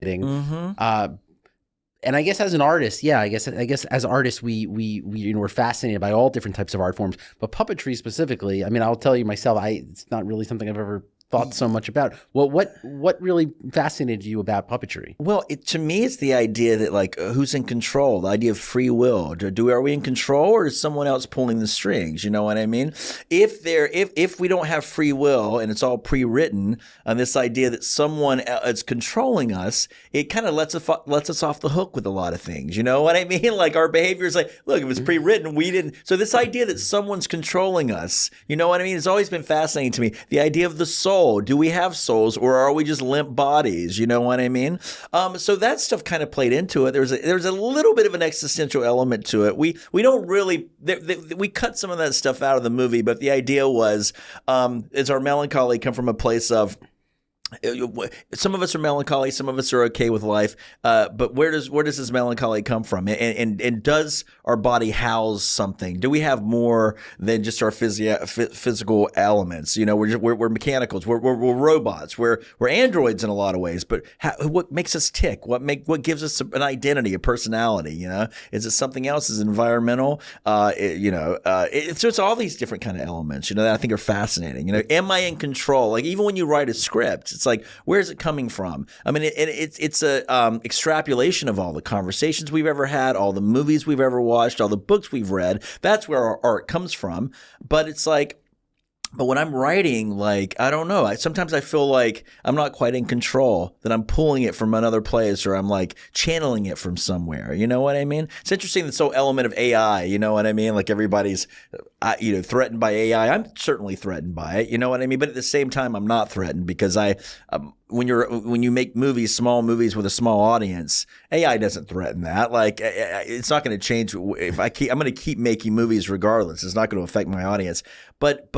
Mm-hmm. And I guess as an artist, I guess as artists, we we're fascinated by all different types of art forms, but puppetry specifically. I mean, I'll tell you myself, it's not really something I've ever thought so much about. Well, what really fascinated you about puppetry? Well, to me, it's the idea that like who's in control, the idea of free will. Are we in control, or is someone else pulling the strings? You know what I mean? If we don't have free will and it's all pre-written, and this idea that someone is controlling us, it kind of lets us off the hook with a lot of things. You know what I mean? Like our behavior is like, look, if it's pre-written, we didn't. So this idea that someone's controlling us, you know what I mean? It's always been fascinating to me. The idea of the soul. Do we have souls, or are we just limp bodies? You know what I mean? So that stuff kind of played into it. There's a little bit of an existential element to it. We don't really we cut some of that stuff out of the movie, but the idea was is our melancholy come from a place of some of us are melancholy, some of us are okay with life, but where does this melancholy come from? And does our body house something? Do we have more than just our physical elements? You know, we're mechanicals, we're robots, we're androids in a lot of ways. But what makes us tick? What gives us an identity, a personality? You know, is it something else? Is it environmental? So it's all these different kind of elements. You know, that I think are fascinating. You know, am I in control? Like even when you write a script. It's like, where's it coming from? I mean, it's a extrapolation of all the conversations we've ever had, all the movies we've ever watched, all the books we've read. That's where our art comes from. But it's like, but when I'm writing, like, I don't know. Sometimes I feel like I'm not quite in control, that I'm pulling it from another place, or I'm like channeling it from somewhere. You know what I mean? It's interesting, this whole element of AI. You know what I mean? Like everybody's, threatened by AI. I'm certainly threatened by it. You know what I mean? But at the same time, I'm not threatened because when you make small movies with a small audience, AI doesn't threaten that. Like it's not going to change I'm going to keep making movies regardless. It's not going to affect my audience. But